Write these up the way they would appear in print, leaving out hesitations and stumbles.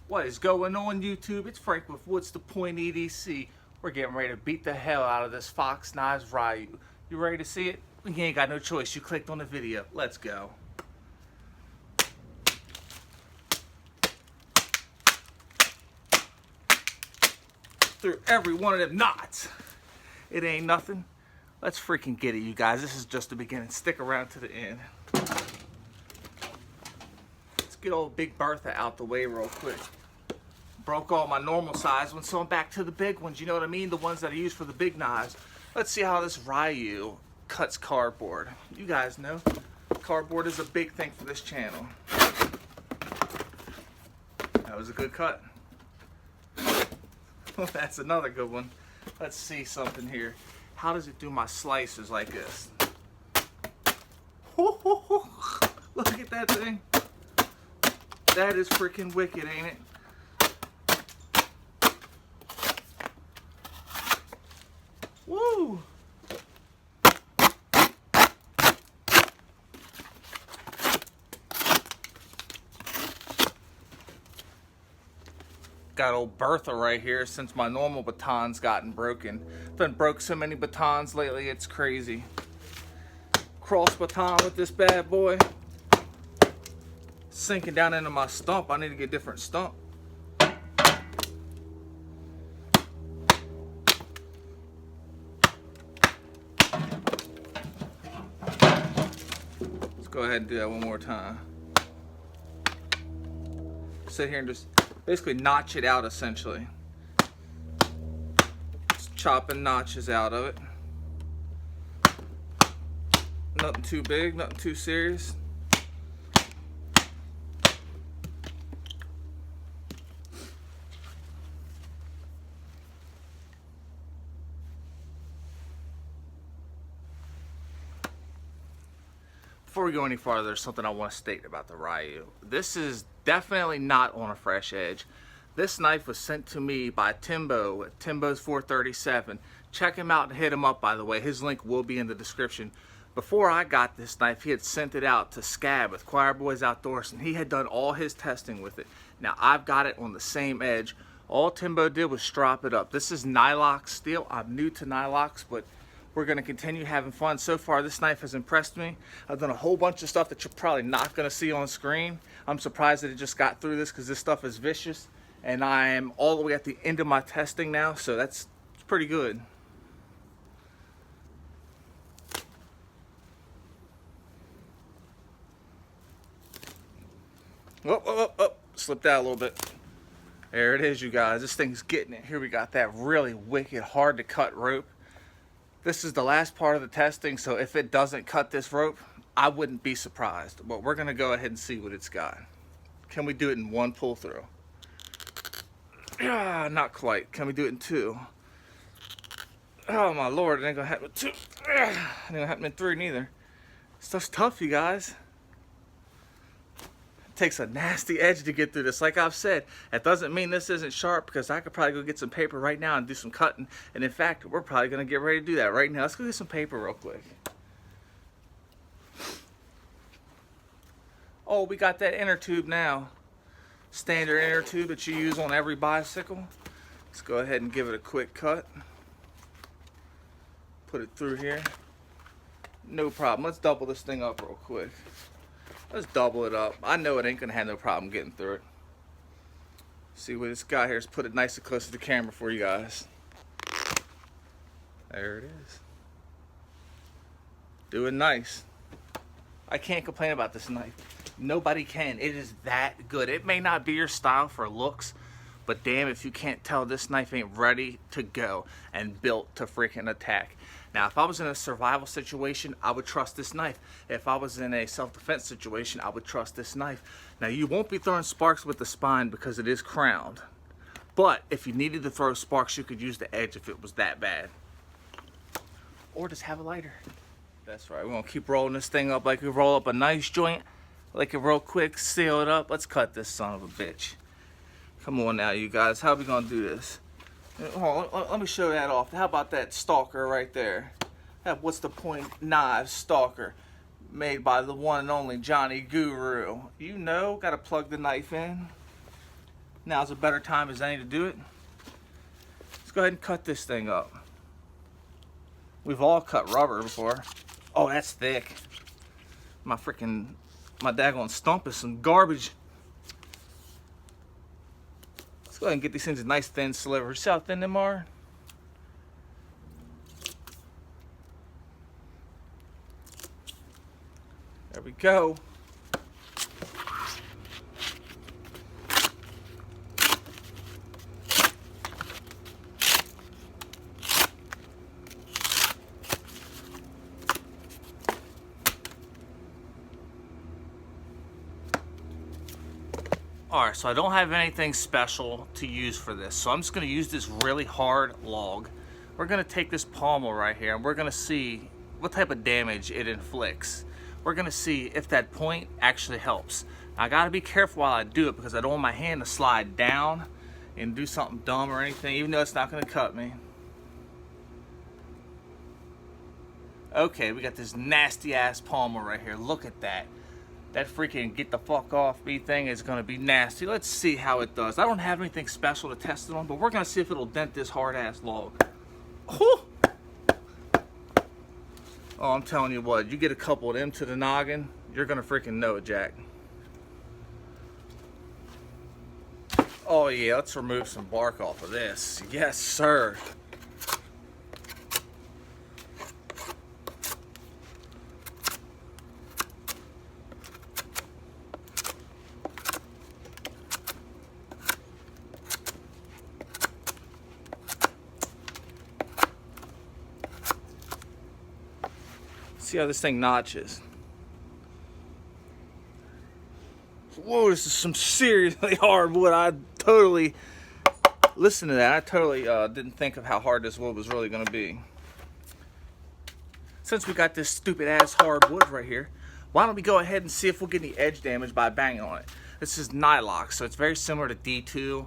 What is going on, YouTube? It's Frank with What's the Point EDC. We're getting ready to beat the hell out of this Fox Knives Ryu. You ready to see it? You ain't got no choice. You clicked on the video. Let's go. Through every one of them knots. It ain't nothing. Let's freaking get it, you guys. This is just the beginning. Stick around to the end. Let's get old Big Bertha out the way real quick. Broke all my normal size ones, so I'm back to the big ones. You know what I mean? The ones that I use for the big knives. Let's see how this Ryu cuts cardboard. You guys know cardboard is a big thing for this channel. That was a good cut. That's another good one. Let's see something here. How does it do my slices like this? Look at that thing. That is freaking wicked, ain't it? Woo! Got old Bertha right here since my normal baton's gotten broken. Done broke so many batons lately, it's crazy. Cross baton with this bad boy. Sinking down into my stump. I need to get a different stump. Let's go ahead and do that one more time. Sit here and just basically notch it out essentially. Just chopping notches out of it. Nothing too big, nothing too serious. Before we go any farther, there's something I want to state about the Ryu. This is definitely not on a fresh edge. This knife was sent to me by Timbo at Timbo's 437. Check him out and hit him up, by the way. His link will be in the description. Before I got this knife, he had sent it out to Scab with Choir Boys Outdoors, and he had done all his testing with it. Now, I've got it on the same edge. All Timbo did was strop it up. This is Nylox steel. I'm new to Nylox, but we're going to continue having fun. So far, this knife has impressed me. I've done a whole bunch of stuff that you're probably not going to see on screen. I'm surprised that it just got through this because this stuff is vicious. And I am all the way at the end of my testing now, so that's pretty good. Oh, slipped out a little bit. There it is, you guys. This thing's getting it. Here we got that really wicked, hard to cut rope. This is the last part of the testing, so if it doesn't cut this rope, I wouldn't be surprised. But we're going to go ahead and see what it's got. Can we do it in one pull through? Not quite. Can we do it in two? Oh my lord, it ain't going to happen in two. It ain't going to happen in three neither. Stuff's tough, you guys. It takes a nasty edge to get through this. Like I've said, that doesn't mean this isn't sharp, because I could probably go get some paper right now and do some cutting. And in fact, we're probably going to get ready to do that right now. Let's go get some paper real quick. Oh, we got that inner tube now. Standard inner tube that you use on every bicycle. Let's go ahead and give it a quick cut. Put it through here. No problem. Let's double this thing up real quick. Let's double it up. I know it ain't gonna have no problem getting through it. See what it's got here. Let's put it nice and close to the camera for you guys. There it is. Doing nice. I can't complain about this knife. Nobody can. It is that good. It may not be your style for looks, but damn if you can't tell this knife ain't ready to go and built to freaking attack. Now, if I was in a survival situation, I would trust this knife. If I was in a self-defense situation, I would trust this knife. Now, you won't be throwing sparks with the spine because it is crowned. But if you needed to throw sparks, you could use the edge if it was that bad. Or just have a lighter. That's right. We're going to keep rolling this thing up like we roll up a nice joint. Like it real quick, seal it up. Let's cut this son of a bitch. Come on now, you guys. How are we going to do this? Hold on, let me show that off. How about that stalker right there? That What's the Point knives stalker. Made by the one and only Johnny Guru. You know, got to plug the knife in. Now's a better time as any to do it. Let's go ahead and cut this thing up. We've all cut rubber before. Oh, that's thick. My daggone stump is some garbage. Let's go ahead and get these things in nice thin slivers. See how thin them are? There we go. Alright, so I don't have anything special to use for this, so I'm just going to use this really hard log. We're going to take this pommel right here and we're going to see what type of damage it inflicts. We're going to see if that point actually helps. Now, I got to be careful while I do it because I don't want my hand to slide down and do something dumb or anything, even though it's not going to cut me. Okay, we got this nasty ass pommel right here. Look at that. That freaking get the fuck off me thing is going to be nasty. Let's see how it does. I don't have anything special to test it on, but we're going to see if it'll dent this hard ass log. Oh, I'm telling you what, you get a couple of them to the noggin, you're going to freaking know it, Jack. Oh yeah, let's remove some bark off of this. Yes, sir. See how this thing notches. Whoa, this is some seriously hard wood. Listen to that. I totally didn't think of how hard this wood was really going to be. Since we got this stupid ass hard wood right here, why don't we go ahead and see if we'll get any edge damage by banging on it. This is nylock, so it's very similar to D2.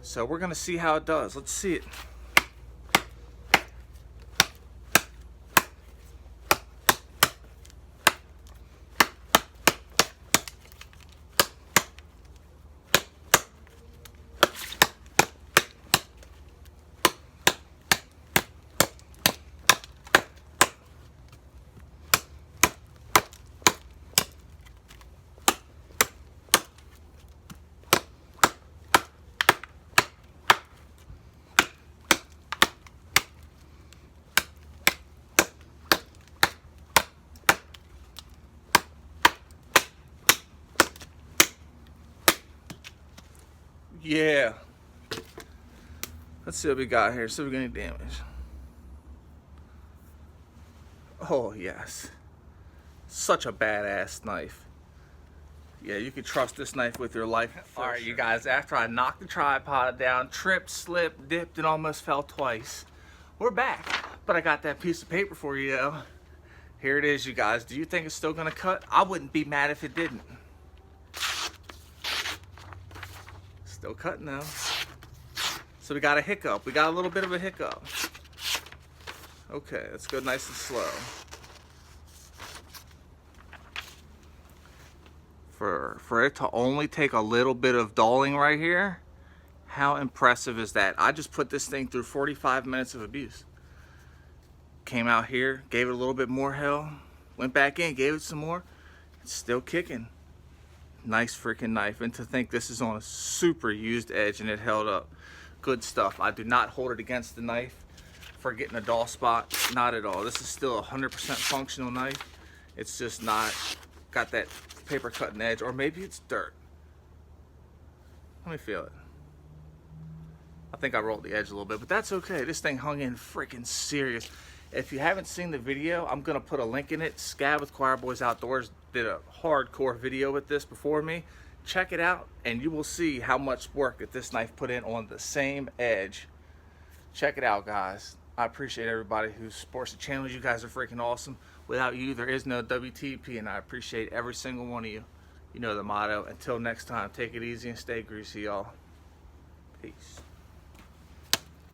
So we're going to see how it does. Let's see it. Yeah. Let's see what we got here. See if we got any damage. Oh, yes. Such a badass knife. Yeah, you can trust this knife with your life. All right, you guys, after I knocked the tripod down, tripped, slipped, dipped, and almost fell twice, we're back. But I got that piece of paper for you, though. Here it is, you guys. Do you think it's still going to cut? I wouldn't be mad if it didn't. Still cutting though. So we got a hiccup. We got a little bit of a hiccup. Okay, let's go nice and slow. For it to only take a little bit of dulling right here, how impressive is that? I just put this thing through 45 minutes of abuse. Came out here, gave it a little bit more hell, went back in, gave it some more. It's still kicking. Nice freaking knife. And to think this is on a super used edge and it held up. Good stuff. I do not hold it against the knife for getting a dull spot. Not at all. This is still a 100% functional knife. It's just not got that paper cutting edge, or maybe it's dirt. Let me feel it. I think I rolled the edge a little bit, but that's okay. This thing hung in freaking serious. If you haven't seen the video, I'm going to put a link in it. Scab with Choir Boys Outdoors did a hardcore video with this before me. Check it out, and you will see how much work that this knife put in on the same edge. Check it out, guys. I appreciate everybody who supports the channel. You guys are freaking awesome. Without you, there is no WTP, and I appreciate every single one of you. You know the motto. Until next time, take it easy and stay greasy, y'all. Peace.